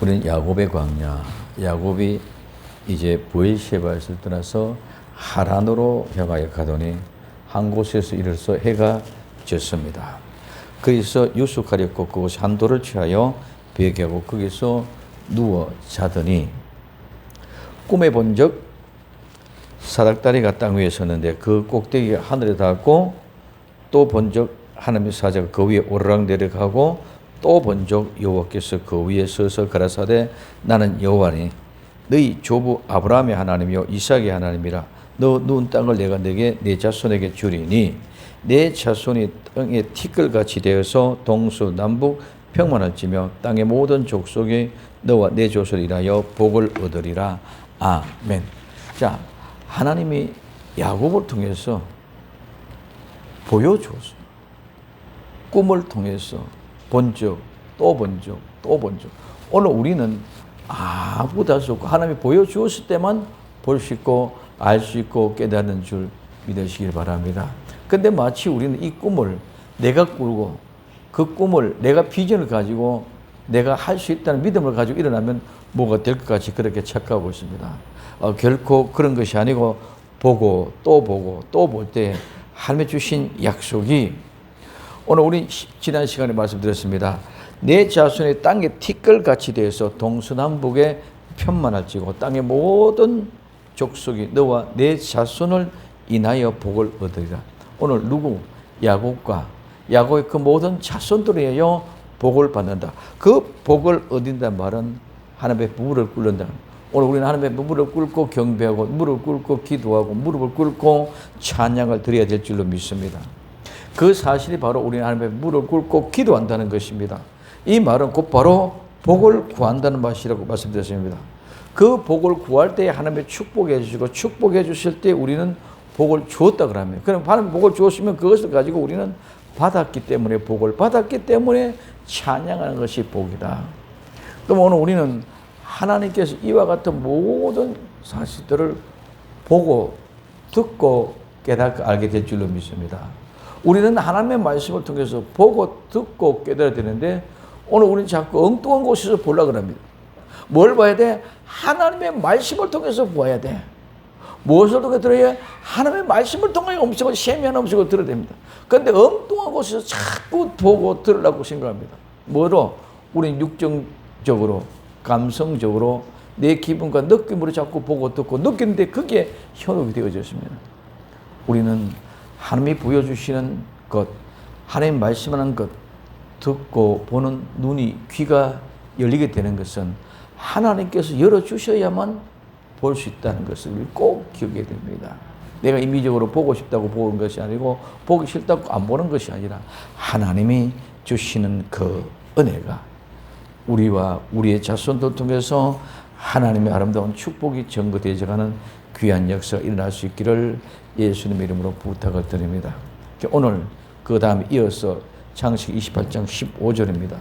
우리는 야곱의 광야, 야곱이 이제 브엘셰바에서 떠나서 하란으로 향하여 가더니 한 곳에서 이르러서 해가 졌습니다. 거기서 유숙하렸고 그곳 한 돌을 취하여 베개하고 거기서 누워 자더니 꿈에 본적 사닥다리가 땅 위에 섰는데 그 꼭대기가 하늘에 닿았고 또 본적 하나님의 사자가 그 위에 오르락 내려가고 또 본적 여호와께서 그 위에 서서 가라사대 나는 여호와니 너희 조부 아브라함의 하나님이요 이삭의 하나님이라. 너 누운 땅을 내가 네게 네 자손에게 주리니 내 자손이 땅에 티끌같이 되어서 동서남북 평만할지며 땅의 모든 족속이 너와 내 조선을 인하여 복을 얻으리라. 아멘. 자, 하나님이 야곱을 통해서 보여줬어요. 꿈을 통해서 본적, 또 본적, 또 본적. 오늘 우리는 아무것도 할 수 없고 하나님이 보여주었을 때만 볼 수 있고 알 수 있고 깨닫는 줄 믿으시길 바랍니다. 근데 마치 우리는 이 꿈을 내가 꾸고 그 꿈을 내가 비전을 가지고 내가 할 수 있다는 믿음을 가지고 일어나면 뭐가 될 것 같이 그렇게 착각하고 있습니다. 결코 그런 것이 아니고 보고 또 볼 때 하나님이 주신 약속이 오늘 우리 지난 시간에 말씀드렸습니다. 내 자손의 땅에 티끌같이 되어서 동서남북에 편만할지고 땅의 모든 족속이 너와 내 자손을 인하여 복을 얻으리라. 오늘 누구? 야곱의 그 모든 자손들이에요 복을 받는다. 그 복을 얻는다는 말은 하나님의 무릎을 꿇는다. 오늘 우리는 하나님의 무릎을 꿇고 경배하고 무릎을 꿇고 기도하고 무릎을 꿇고 찬양을 드려야 될 줄로 믿습니다. 그 사실이 바로 우리는 하나님의 무릎을 꿇고 기도한다는 것입니다. 이 말은 곧바로 복을 구한다는 것이라고 말씀드렸습니다. 그 복을 구할 때 하나님의 축복해 주시고 축복해 주실 때 우리는 복을 주었다 그러면 그럼 하나님 복을 주었으면 그것을 가지고 우리는 받았기 때문에 복을 받았기 때문에 찬양하는 것이 복이다. 그럼 오늘 우리는 하나님께서 이와 같은 모든 사실들을 보고 듣고 깨닫고 알게 될 줄로 믿습니다. 우리는 하나님의 말씀을 통해서 보고 듣고 깨달아야 되는데 오늘 우리는 자꾸 엉뚱한 곳에서 보려고 합니다. 뭘 봐야 돼? 하나님의 말씀을 통해서 보아야 돼. 무엇을 통해 들어야? 하나님의 말씀을 통해 음식을 세미한 음식을 들어야 됩니다. 그런데 엉뚱한 곳에서 자꾸 보고 들으려고 생각합니다. 뭐로? 우리는 육정적으로 감성적으로 내 기분과 느낌으로 자꾸 보고 듣고 느끼는데 그게 현혹이 되어졌습니다. 우리는 하나님이 보여주시는 것, 하나님 말씀하는 것 듣고 보는 눈이 귀가 열리게 되는 것은 하나님께서 열어주셔야만 볼 수 있다는 것을 꼭 기억해야 됩니다. 내가 임의적으로 보고 싶다고 보는 것이 아니고 보기 싫다고 안 보는 것이 아니라 하나님이 주시는 그 은혜가 우리와 우리의 자손들 통해서 하나님의 아름다운 축복이 증거되어가는 귀한 역사가 일어날 수 있기를 예수님 이름으로 부탁을 드립니다. 오늘 그 다음에 이어서 창세기 28장 15절입니다.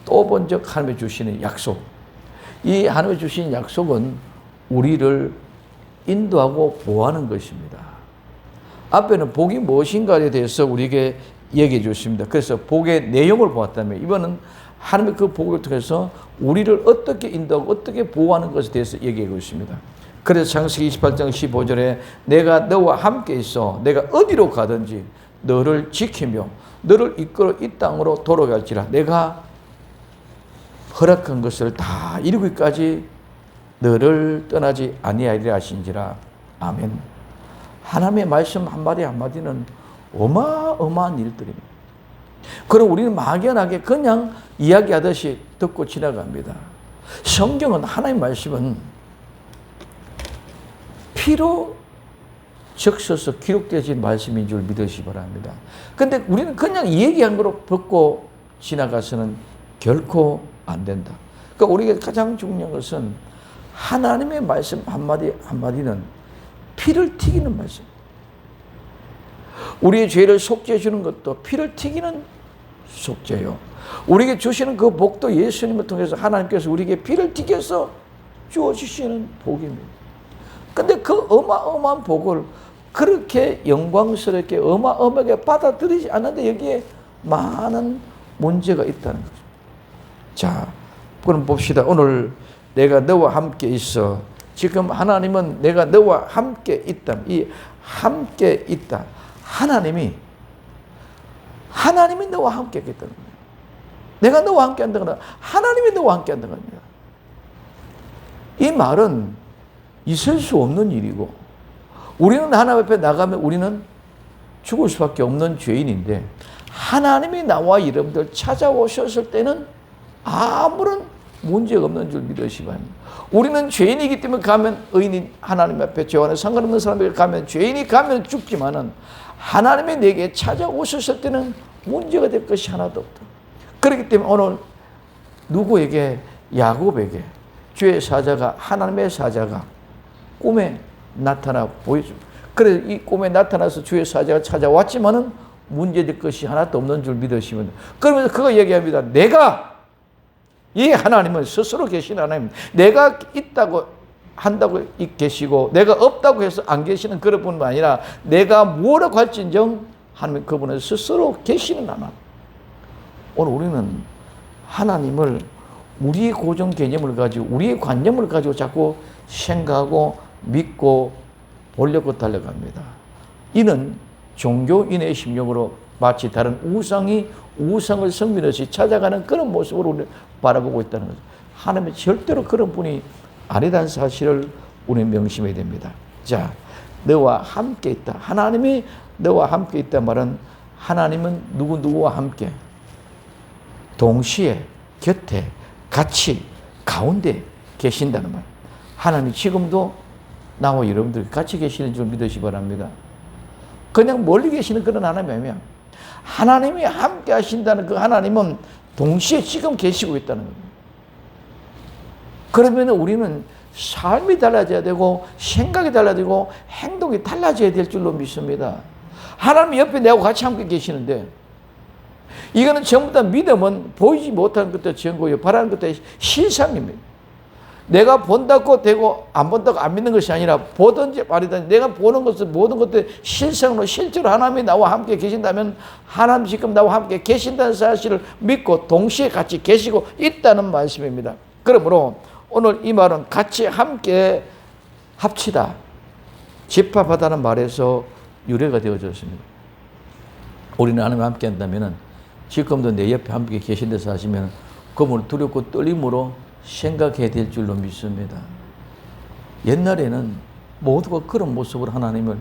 또 본적 하나님이 주시는 약속. 이 하나님이 주신 약속은 우리를 인도하고 보호하는 것입니다. 앞에는 복이 무엇인가에 대해서 우리에게 얘기해 주십니다. 그래서 복의 내용을 보았다면 이번은 하나님의 그 복을 통해서 우리를 어떻게 인도하고 어떻게 보호하는 것에 대해서 얘기하고 있습니다. 그래서 창세기 28장 15절에 내가 너와 함께 있어 내가 어디로 가든지 너를 지키며 너를 이끌어 이 땅으로 돌아갈지라 내가 허락한 것을 다 이루기까지 너를 떠나지 아니하리라 하신지라. 아멘. 하나님의 말씀 한마디 한마디는 어마어마한 일들입니다. 그럼 우리는 막연하게 그냥 이야기하듯이 듣고 지나갑니다. 성경은 하나님의 말씀은 피로 적셔서 기록되어진 말씀인 줄 믿으시기 바랍니다. 그런데 우리는 그냥 이 얘기한 거로 벗고 지나가서는 결코 안 된다. 그러니까 우리가 가장 중요한 것은 하나님의 말씀 한마디 한마디는 피를 튀기는 말씀. 우리의 죄를 속죄해 주는 것도 피를 튀기는 속죄요. 우리에게 주시는 그 복도 예수님을 통해서 하나님께서 우리에게 피를 튀겨서 주어주시는 복입니다. 그런데 그 어마어마한 복을 그렇게 영광스럽게 어마어마하게 받아들이지 않는데 여기에 많은 문제가 있다는 거죠. 자, 그럼 봅시다. 오늘 내가 너와 함께 있어. 지금 하나님은 내가 너와 함께 있다. 이 함께 있다. 하나님이 너와 함께 있다는 거예요. 내가 너와 함께 한다거나 하나님이 너와 함께 한다는 겁니다. 이 말은 있을 수 없는 일이고, 우리는 하나님 앞에 나가면 우리는 죽을 수밖에 없는 죄인인데, 하나님이 나와 여러분들 찾아오셨을 때는 아무런 문제가 없는 줄 믿으시기 바랍니다. 우리는 죄인이기 때문에 가면, 의인이 하나님 앞에 죄와는 상관없는 사람에게 가면, 죄인이 가면 죽지만은 하나님이 내게 찾아오셨을 때는 문제가 될 것이 하나도 없다. 그렇기 때문에 오늘 누구에게, 야곱에게 주의 사자가, 하나님의 사자가 꿈에 나타나 보여줍니다. 그래서 이 꿈에 나타나서 주의 사자가 찾아왔지만은 문제될 것이 하나도 없는 줄 믿으시면, 그러면서 그거 얘기합니다. 내가, 이 하나님은 스스로 계신 하나님, 내가 있다고 한다고 계시고 내가 없다고 해서 안 계시는 그런 분이 아니라, 내가 뭐라고 할진정 하나님 그분은 스스로 계시는 하나님. 오늘 우리는 하나님을 우리의 고정 개념을 가지고, 우리의 관념을 가지고 자꾸 생각하고 믿고 보려고 달려갑니다. 이는 종교인의 심령으로 마치 다른 우상이 우상을 섬기듯이 찾아가는 그런 모습으로 우리를 바라보고 있다는 거죠. 하나님은 절대로 그런 분이 아니라는 사실을 우리는 명심해야 됩니다. 자, 너와 함께 있다. 하나님이 너와 함께 있다 말은, 하나님은 누구와 함께? 동시에, 곁에, 같이, 가운데 계신다는 말. 하나님 지금도 나와 여러분들이 같이 계시는 줄 믿으시기 바랍니다. 그냥 멀리 계시는 그런 하나님이 아니야. 하나님이 함께 하신다는 그 하나님은 동시에 지금 계시고 있다는 겁니다. 그러면 우리는 삶이 달라져야 되고, 생각이 달라지고, 행동이 달라져야 될 줄로 믿습니다. 하나님 옆에 내하고 같이 함께 계시는데, 이거는 전부 다 믿음은 보이지 못하는 것도 증거요, 바라는 것도 실상입니다. 내가 본다고 되고 안 본다고 안 믿는 것이 아니라, 보든지 말이든지 내가 보는 것은 모든 것들 실상으로, 실제로 하나님이 나와 함께 계신다면, 하나님 지금 나와 함께 계신다는 사실을 믿고 동시에 같이 계시고 있다는 말씀입니다. 그러므로 오늘 이 말은 같이 함께 합치다, 집합하다는 말에서 유래가 되어졌습니다. 우리는 하나님과 함께 한다면, 지금도 내 옆에 함께 계신 데서 하시면 그분을 두렵고 떨림으로 생각해야 될 줄로 믿습니다. 옛날에는 모두가 그런 모습으로 하나님을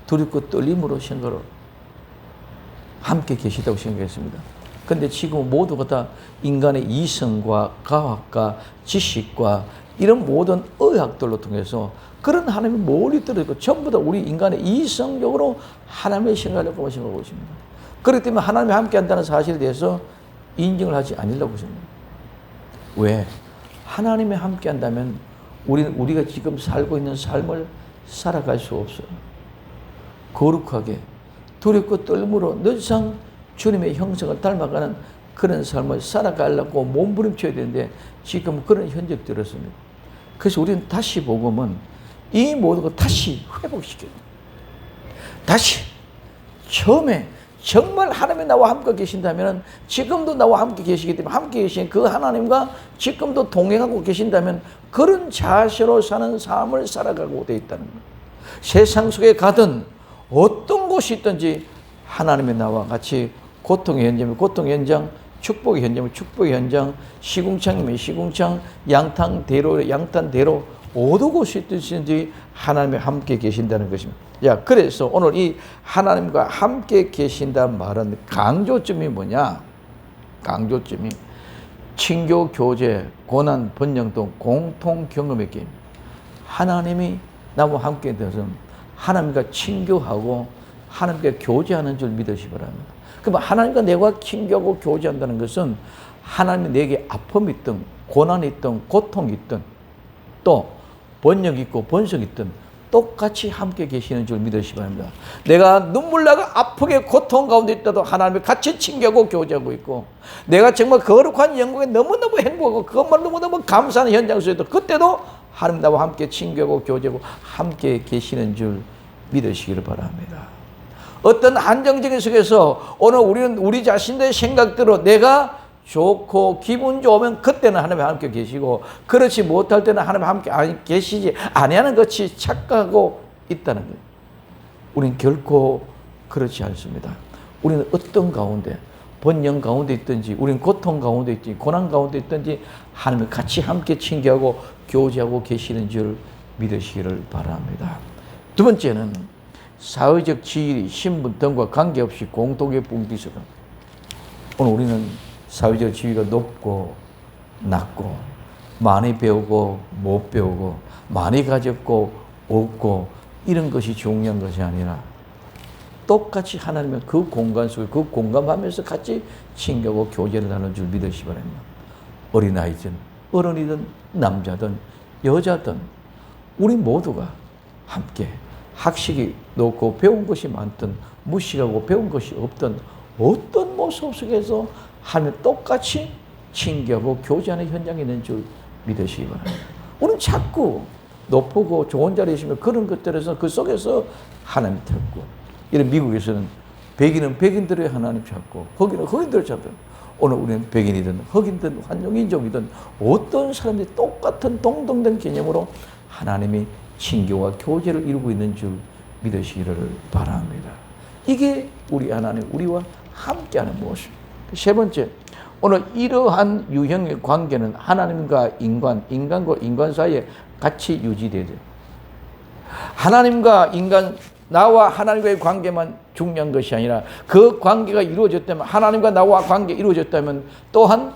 두렵고 떨림으로 생각을 함께 계시다고 생각했습니다. 그런데 지금 모두가 다 인간의 이성과 과학과 지식과 이런 모든 의학들로 통해서 그런 하나님이 멀리 떨어지고, 전부 다 우리 인간의 이성적으로 하나님의 생각하려고 생각하고 있습니다. 그렇기 때문에 하나님이 함께 한다는 사실에 대해서 인정을 하지 않으려고 생각합니다. 왜? 하나님이 함께 한다면 우리가 지금 살고 있는 삶을 살아갈 수 없어요. 거룩하게, 두렵고 떨므로 늘상 주님의 형상을 닮아가는 그런 삶을 살아가려고 몸부림쳐야 되는데, 지금 그런 현적이 들었습니다. 그래서 우리는 다시 복음은 이 모든 걸 다시 회복시켜요. 다시 처음에 정말 하나님이 나와 함께 계신다면, 지금도 나와 함께 계시기 때문에 함께 계신 그 하나님과 지금도 동행하고 계신다면, 그런 자세로 사는 삶을 살아가고 되어 있다는 거예요. 세상 속에 가든 어떤 곳이 있든지 하나님이 나와 같이, 고통의 현장이면 고통의 현장, 축복의 현장이면 축복의 현장, 시궁창이면 시궁창, 양탄대로 양탄대로 어느 곳이 있든지 하나님이 함께 계신다는 것입니다. 야, 그래서 오늘 이 하나님과 함께 계신다는 말은 강조점이 뭐냐? 강조점이 친교, 교제, 고난, 번영 등 공통 경험의 게임. 하나님이 나와 함께 되어서 하나님과 친교하고 하나님과 교제하는 줄 믿으시기 바랍니다. 그럼 하나님과 내가 친교하고 교제한다는 것은, 하나님이 내게 아픔이 있든 고난이 있든 고통이 있든 또 번영이 있고 번성이 있든 똑같이 함께 계시는 줄 믿으시기 바랍니다. 내가 눈물 나고 아프게 고통 가운데 있다도 하나님이 같이 친교하고 교제하고 있고, 내가 정말 거룩한 영광에 너무너무 행복하고 그것만 너무너무 감사하는 현장 속에도 그때도 하나님 나와 함께 친교하고 교제하고 함께 계시는 줄 믿으시기를 바랍니다. 어떤 한정적인 속에서 오늘 우리는 우리 자신의 생각대로 내가 좋고 기분 좋으면 그때는 하나님 함께 계시고, 그렇지 못할 때는 하나님 함께 계시지 아니하는 것이 착각하고 있다는 거예요. 우린 결코 그렇지 않습니다. 우리는 어떤 가운데, 번영 가운데 있든지, 우린 고통 가운데 있든지, 고난 가운데 있든지 하나님이 같이 함께 친교하고 교제하고 계시는 줄 믿으시기를 바랍니다. 두 번째는 사회적 지위, 신분 등과 관계없이 공동의 봉기서가. 오늘 우리는 사회적 지위가 높고 낮고, 많이 배우고 못 배우고, 많이 가졌고 없고, 이런 것이 중요한 것이 아니라 똑같이 하나님은 그 공간 속에, 그 공감하면서 같이 친교하고 교제를 나누는 줄 믿으시기 바랍니다. 어린아이든 어른이든 남자든 여자든 우리 모두가 함께 학식이 높고 배운 것이 많든 무식하고 배운 것이 없든 어떤 모습 속에서 하나님 똑같이 친교하고 교제하는 현장이 있는 줄 믿으시기 바랍니다. 우리는 자꾸 높고 좋은 자리에 있으면 그런 것들에서 그 속에서 하나님 찾고, 이런 미국에서는 백인은 백인들의 하나님 찾고 흑인은 흑인들을 찾고, 오늘 우리는 백인이든 흑인이든 환영인종이든 어떤 사람들이 똑같은 동등된 개념으로 하나님이 친교와 교제를 이루고 있는 줄 믿으시기를 바랍니다. 이게 우리 하나님, 우리와 함께하는 모습. 세 번째, 오늘 이러한 유형의 관계는 하나님과 인간, 인간과 인간 사이에 같이 유지돼야 돼요. 하나님과 인간, 나와 하나님과의 관계만 중요한 것이 아니라 그 관계가 이루어졌다면, 하나님과 나와 관계가 이루어졌다면 또한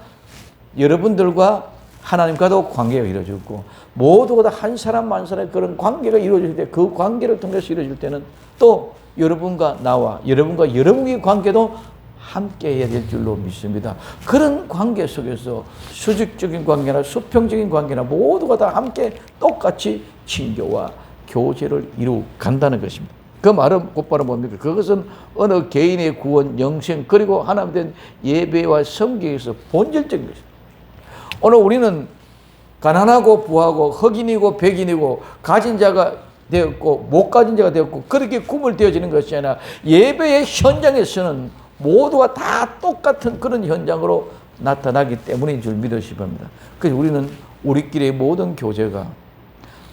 여러분들과 하나님과도 관계가 이루어졌고, 모두가 다 한 사람 한 사람의 그런 관계가 이루어질 때, 그 관계를 통해서 이루어질 때는 또 여러분과 나와, 여러분과 여러분의 관계도 함께 해야 될 줄로 믿습니다. 그런 관계 속에서 수직적인 관계나 수평적인 관계나 모두가 다 함께 똑같이 친교와 교제를 이루어 간다는 것입니다. 그 말은 곧바로 뭡니까? 그것은 어느 개인의 구원, 영생, 그리고 하나님 된 예배와 성경에서 본질적인 것입니다. 오늘 우리는 가난하고 부하고 흑인이고 백인이고 가진 자가 되었고 못 가진 자가 되었고 그렇게 구분되어지는 것이 아니라 예배의 현장에서는 모두가 다 똑같은 그런 현장으로 나타나기 때문인 줄 믿으시기 바랍니다. 그래서 우리는 우리끼리의 모든 교제가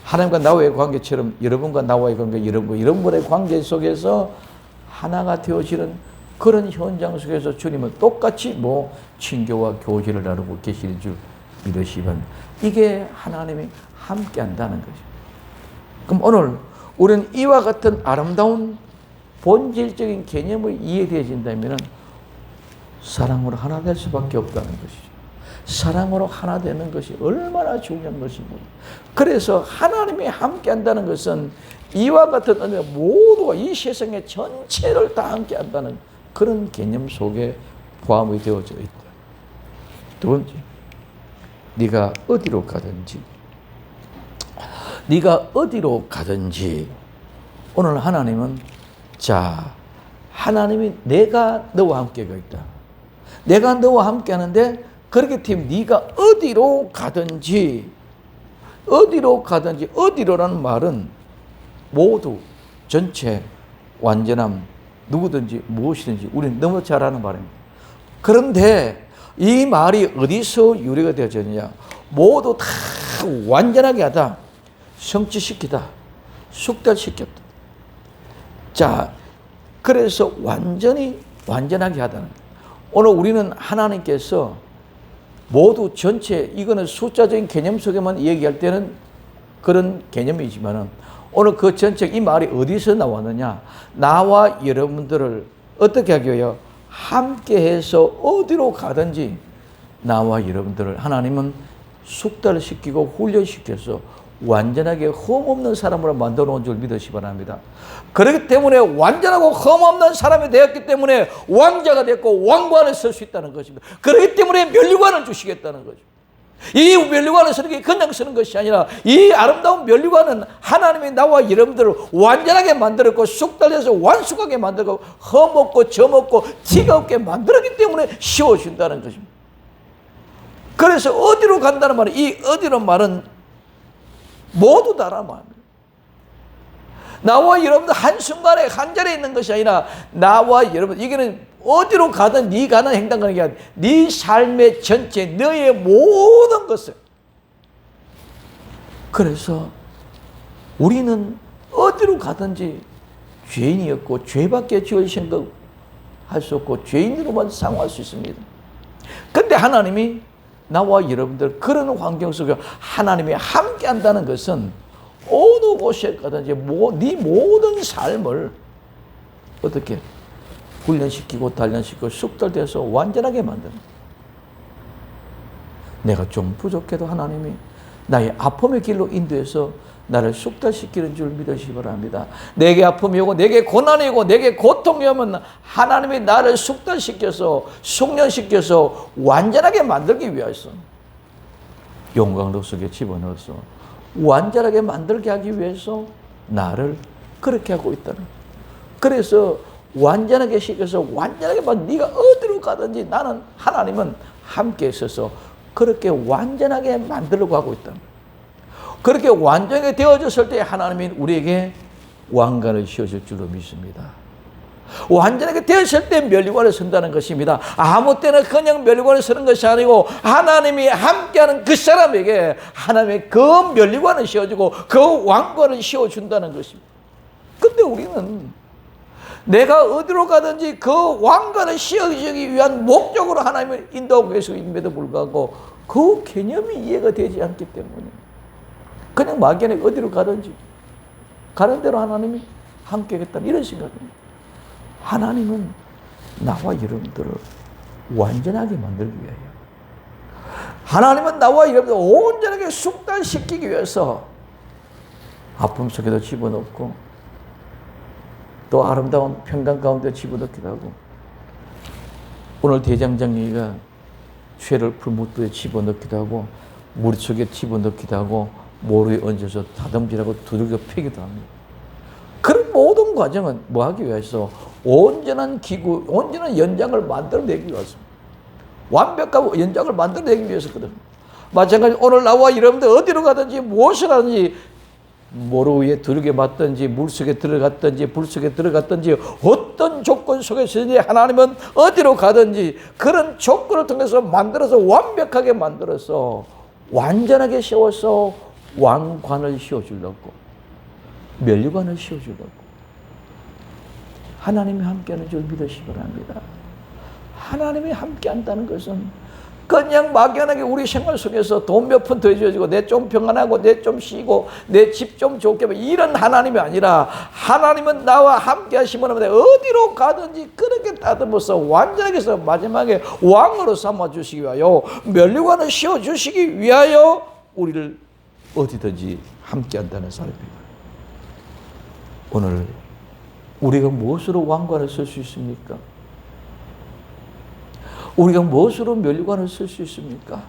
하나님과 나와의 관계처럼 여러분과 나와의 관계, 여러분과의 관계 속에서 하나가 되어지는 그런 현장 속에서 주님은 똑같이 친교와 교제를 나누고 계시는 줄 믿으시기 바랍니다. 이게 하나님이 함께 한다는 거죠. 그럼 오늘 우리는 이와 같은 아름다운 본질적인 개념을 이해되어진다면 사랑으로 하나 될 수밖에 없다는 것이죠. 사랑으로 하나 되는 것이 얼마나 중요한 것입니까? 그래서 하나님이 함께 한다는 것은 이와 같은 의미가 모두가 이 세상의 전체를 다 함께 한다는 그런 개념 속에 포함이 되어져 있다. 두 번째, 네가 어디로 가든지 오늘 하나님은 하나님이 내가 너와 함께가 있다. 내가 너와 함께 하는데 그렇게 되면 네가 어디로 가든지, 어디로라는 말은 모두 전체 완전함, 누구든지 무엇이든지 우리는 너무 잘 아는 말입니다. 그런데 이 말이 어디서 유래가 되어졌느냐? 모두 다 완전하게 하다, 성취시키다, 숙달시켰다. 그래서 완전하게 하다는 거예요. 오늘 우리는 하나님께서 모두 전체, 이거는 숫자적인 개념 속에만 얘기할 때는 그런 개념이지만은 오늘 그 전체 이 말이 어디서 나왔느냐? 나와 여러분들을 어떻게 하기 위하여 함께해서 어디로 가든지 나와 여러분들을 하나님은 숙달시키고 훈련시켜서 완전하게 흠없는 사람으로 만들어 놓은 줄 믿으시기 바랍니다. 그렇기 때문에 완전하고 흠없는 사람이 되었기 때문에 왕자가 됐고 왕관을 쓸 수 있다는 것입니다. 그렇기 때문에 면류관을 주시겠다는 거죠. 이 면류관을 쓰는 게 그냥 쓰는 것이 아니라 이 아름다운 면류관은 하나님이 나와 여러분들을 완전하게 만들었고 숙달해서 완숙하게 만들고 흠없고 점없고 티가 없게 만들었기 때문에 씌워준다는 것입니다. 그래서 어디로 간다는 말은, 이 어디로 말은 모두 다란 말입니다. 나와 여러분들 한순간에 한 자리에 있는 것이 아니라 나와 여러분, 이게는 어디로 가든 네 가는 행동하는 게 아니라 네 삶의 전체, 너의 모든 것을. 그래서 우리는 어디로 가든지 죄인이었고 죄밖에 지을 생각할 수 없고 죄인으로만 상호할 수 있습니다. 근데 하나님이 나와 여러분들 그런 환경 속에 하나님이 함께 한다는 것은 어느 곳에 가든지 네 모든 삶을 어떻게 훈련시키고 단련시키고 숙달돼서 완전하게 만드는. 내가 좀 부족해도 하나님이 나의 아픔의 길로 인도해서 나를 숙달시키는 줄 믿으시기 바랍니다. 내게 아픔이 오고 내게 고난이 오고 내게 고통이 오면 하나님이 나를 숙달시켜서 숙련시켜서 완전하게 만들기 위해서 용광로 속에 집어넣어서 완전하게 만들게 하기 위해서 나를 그렇게 하고 있다는. 그래서 완전하게 시켜서 완전하게 네가 어디로 가든지 나는 하나님은 함께 있어서 그렇게 완전하게 만들려고 하고 있다. 그렇게 완전하게 되어졌을 때 하나님이 우리에게 왕관을 씌워줄 줄로 믿습니다. 완전하게 되었을 때 면류관을 선다는 것입니다. 아무 때나 그냥 면류관을 서는 것이 아니고 하나님이 함께하는 그 사람에게 하나님의 그 면류관을 씌워주고 그 왕관을 씌워준다는 것입니다. 근데 우리는 내가 어디로 가든지 그 왕관을 씌워주기 위한 목적으로 하나님을 인도하고 계심에도 불구하고 그 개념이 이해가 되지 않기 때문에 그냥 막연하게 어디로 가든지 가는 대로 하나님이 함께 하겠다는 이런 생각입니다. 하나님은 나와 여러분들을 완전하게 만들기 위하여, 하나님은 나와 여러분들을 온전하게 숙달시키기 위해서 아픔 속에도 집어넣고 또 아름다운 평강 가운데 집어넣기도 하고, 오늘 대장장이가 쇠를 풀무트에 집어넣기도 하고 물 속에 집어넣기도 하고 모루에 얹어서 다듬질하고 두들겨 패기도 합니다. 그런 모든 과정은 뭐 하기 위해서? 온전한 기구, 온전한 연장을 만들어내기 위해서, 완벽한 연장을 만들어내기 위해서거든. 마찬가지로 오늘 나와 여러분들 어디로 가든지 무엇을 하든지 모루 위에 두들겨 맞든지 물속에 들어갔든지 불속에 들어갔든지 어떤 조건 속에서든지 하나님은 어디로 가든지 그런 조건을 통해서 만들어서 완벽하게 만들어서 완전하게 씌워서 왕관을 씌워주려고, 면류관을 씌워주려고 하나님이 함께하는 줄 믿으시기 바랍니다. 하나님이 함께한다는 것은 그냥 막연하게 우리 생활 속에서 돈 몇 푼 더 줘주고 내 좀 평안하고 내 좀 쉬고 내 집 좀 좋게 이런 하나님이 아니라, 하나님은 나와 함께 하시면 어디로 가든지 그렇게 다듬어서 완전하게 해서 마지막에 왕으로 삼아주시기 위하여, 면류관을 씌워주시기 위하여 우리를 어디든지 함께 한다는 사람입니다. 오늘 우리가 무엇으로 왕관을 쓸 수 있습니까? 우리가 무엇으로 면류관을 쓸 수 있습니까?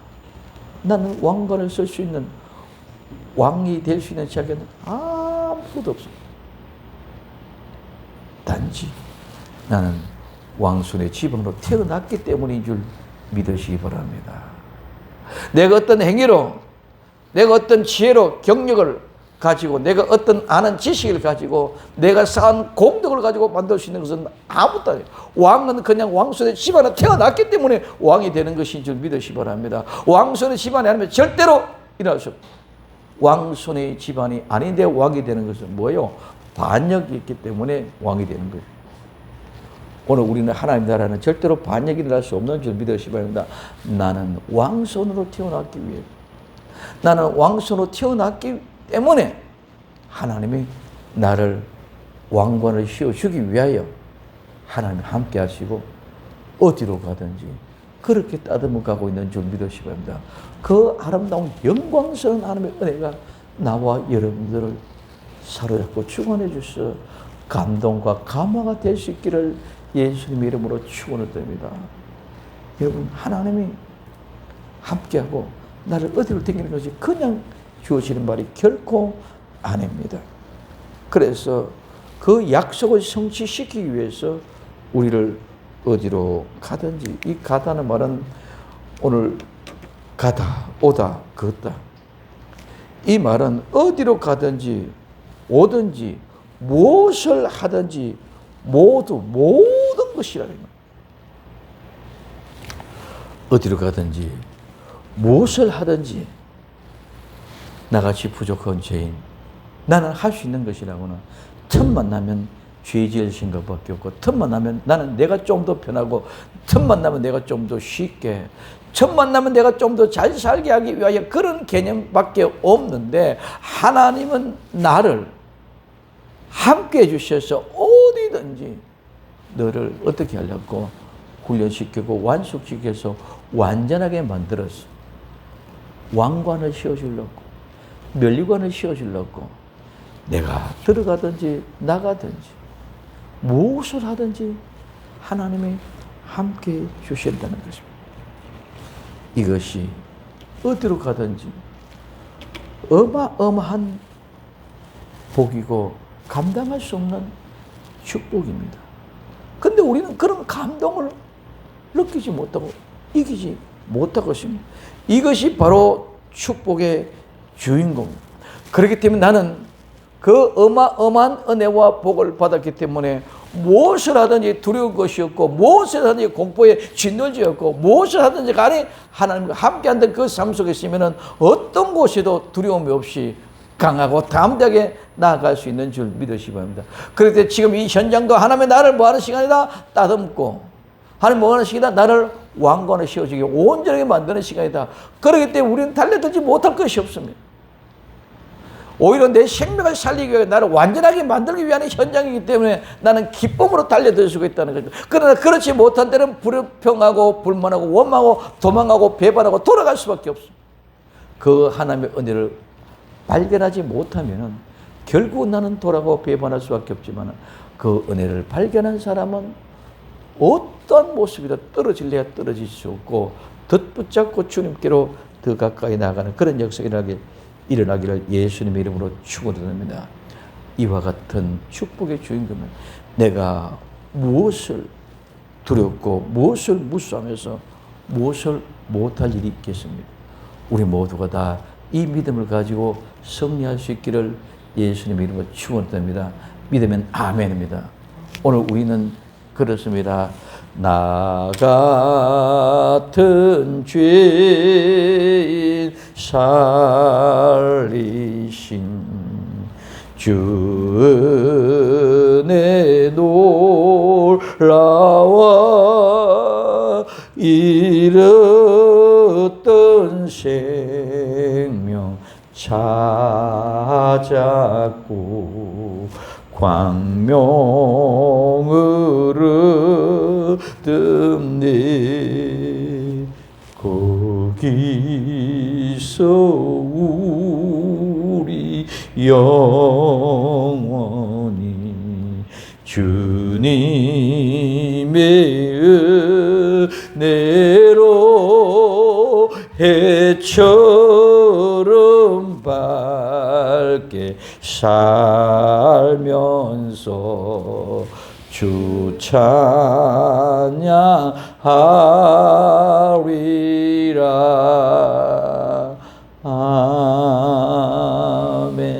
나는 왕관을 쓸 수 있는, 왕이 될 수 있는 자격은 아무것도 없습니다. 단지 나는 왕손의 지방으로 태어났기 때문인 줄 믿으시기 바랍니다. 내가 어떤 행위로, 내가 어떤 지혜로 경력을 가지고, 내가 어떤 아는 지식을 가지고, 내가 쌓은 공덕을 가지고 만들 수 있는 것은 아무것도 아니에요. 왕은 그냥 왕손의 집안에 태어났기 때문에 왕이 되는 것인 줄 믿으시기 바랍니다. 왕손의 집안이 아니면 절대로 일어날 수 없어요. 왕손의 집안이 아닌데 왕이 되는 것은 뭐예요? 반역이 있기 때문에 왕이 되는 거예요. 오늘 우리는 하나님 나라는 절대로 반역이 일어날 수 없는 줄 믿으시기 바랍니다. 나는 왕손으로 태어났기 위해, 나는 왕손으로 태어났기 때문에 하나님이 나를 왕관을 씌워주기 위하여 하나님이 함께 하시고 어디로 가든지 그렇게 따듬어 가고 있는 줄 믿으시기 바랍니다. 그 아름다운 영광스러운 하나님의 은혜가 나와 여러분들을 사로잡고 축원해 주셔서 감동과 감화가 될 수 있기를 예수님의 이름으로 축원을 드립니다. 여러분, 하나님이 함께하고 나를 어디로 댕기는 것이 그냥 주어지는 말이 결코 아닙니다. 그래서 그 약속을 성취시키기 위해서 우리를 어디로 가든지, 이 가다는 말은 오늘 가다, 오다, 걷다, 이 말은 어디로 가든지 오든지 무엇을 하든지 모든 것이라는 거예요. 어디로 가든지 무엇을 하든지 나같이 부족한 죄인, 나는 할 수 있는 것이라고는 틈만 나면 죄 지을 생각밖에 없고, 틈만 나면 나는 내가 좀 더 편하고, 틈만 나면 내가 좀 더 쉽게, 틈만 나면 내가 좀 더 잘 살게 하기 위하여 그런 개념밖에 없는데, 하나님은 나를 함께 해주셔서 어디든지 너를 어떻게 하려고 훈련시키고 완숙시켜서 완전하게 만들었어. 왕관을 씌워주려고, 면류관을 씌워주려고, 내가 들어가든지 나가든지 무엇을 하든지 하나님이 함께 주신다는 것입니다. 이것이 어디로 가든지 어마어마한 복이고 감당할 수 없는 축복입니다. 근데 우리는 그런 감동을 느끼지 못하고 이기지 못하고 있습니다. 이것이 바로 축복의 주인공. 그렇기 때문에 나는 그 어마어마한 은혜와 복을 받았기 때문에 무엇을 하든지 두려울 것이 없고, 무엇을 하든지 공포에 짓눌지 없고, 무엇을 하든지 간에 하나님과 함께한다는 그 삶 속에 있으면 어떤 곳에도 두려움이 없이 강하고 담대하게 나아갈 수 있는 줄 믿으시기 바랍니다. 그럴 때 지금 이 현장도 하나님의 나를 뭐하는 시간이다? 따듬고, 하나님 뭐하는 시간이다? 나를 왕관을 씌워주기 온전하게 만드는 시간이다. 그렇기 때문에 우리는 달려들지 못할 것이 없습니다. 오히려 내 생명을 살리기 위해 나를 완전하게 만들기 위한 현장이기 때문에 나는 기쁨으로 달려들 수가 있다는 거죠. 그러나 그렇지 못한 때는 불평하고 불만하고 원망하고 도망가고 배반하고 돌아갈 수밖에 없습니다. 그 하나님의 은혜를 발견하지 못하면 결국 나는 돌아가고 배반할 수밖에 없지만, 그 은혜를 발견한 사람은 어떤 모습이다 떨어질래야 떨어질 수 없고 덧붙잡고 주님께로 더 가까이 나가는 그런 역사가 일어나기를 예수님의 이름으로 축원드립니다. 이와 같은 축복의 주인공은 내가 무엇을 두렵고 무엇을 무수하면서 무엇을 못할 일이 있겠습니까? 우리 모두가 다 이 믿음을 가지고 승리할 수 있기를 예수님의 이름으로 축원드립니다. 믿으면 아멘입니다. 오늘 우리는 그렇습니다. 나 같은 죄인 살리신 주 은혜 놀라와 잃었던 생명 찾았고 광명을 얻음네 거기서 우리 영원히 주님의 은혜로 해처럼 밝게 살면서 주 찬양하리라. 아멘.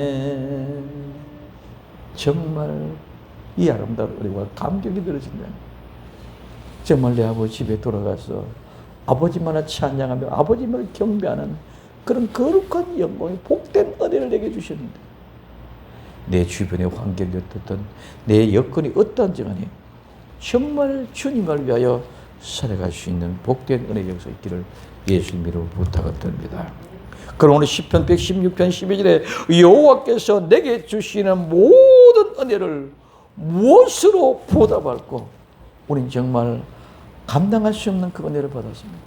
정말 이 아름다운 은혜와 감격이 들어진다. 정말 내 아버지 집에 돌아가서 아버지만을 찬양하며 아버지만을 경배하는 그런 거룩한 영광의 복된 은혜를 내게 주셨는데, 내 주변의 환경이 어떻든 내 여건이 어떠한지 간에 정말 주님을 위하여 살아갈 수 있는 복된 은혜 역사 있기를 예수님으로 부탁을 드립니다. 그럼 오늘 시편 116편 12절에 여호와께서 내게 주시는 모든 은혜를 무엇으로 보답할꼬? 우린 정말 감당할 수 없는 그 은혜를 받았습니다.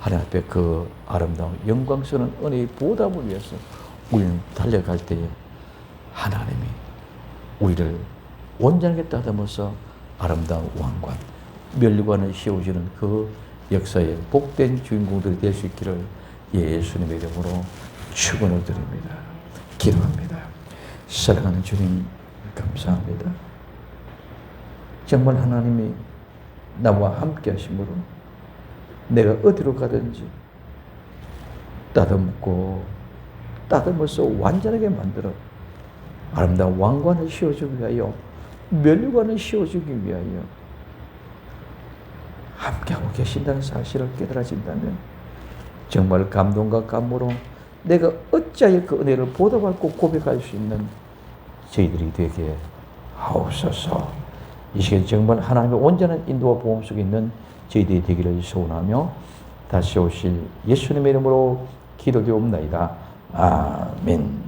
하나님 앞에 그 아름다운 영광스러운 은혜의 보답을 위해서 우리는 달려갈 때에 하나님이 우리를 온전하게 따듬어서 아름다운 왕관, 면류관을 씌워주는 그 역사의 복된 주인공들이 될 수 있기를 예수님의 이름으로 축원을 드립니다. 기도합니다. 사랑하는 주님, 감사합니다. 정말 하나님이 나와 함께 하심으로 내가 어디로 가든지 따듬어서 완전하게 만들어 아름다운 왕관을 씌워주기 위하여, 면류관을 씌워주기 위하여 함께하고 계신다는 사실을 깨달아진다면 정말 감동과 감모로 내가 어찌하여 그 은혜를 보답받고 고백할 수 있는 저희들이 되게 하옵소서. 이 시간 정말 하나님의 온전한 인도와 보험 속에 있는 저희들이 되기를 소원하며 다시 오실 예수님의 이름으로 기도되옵나이다. 아멘.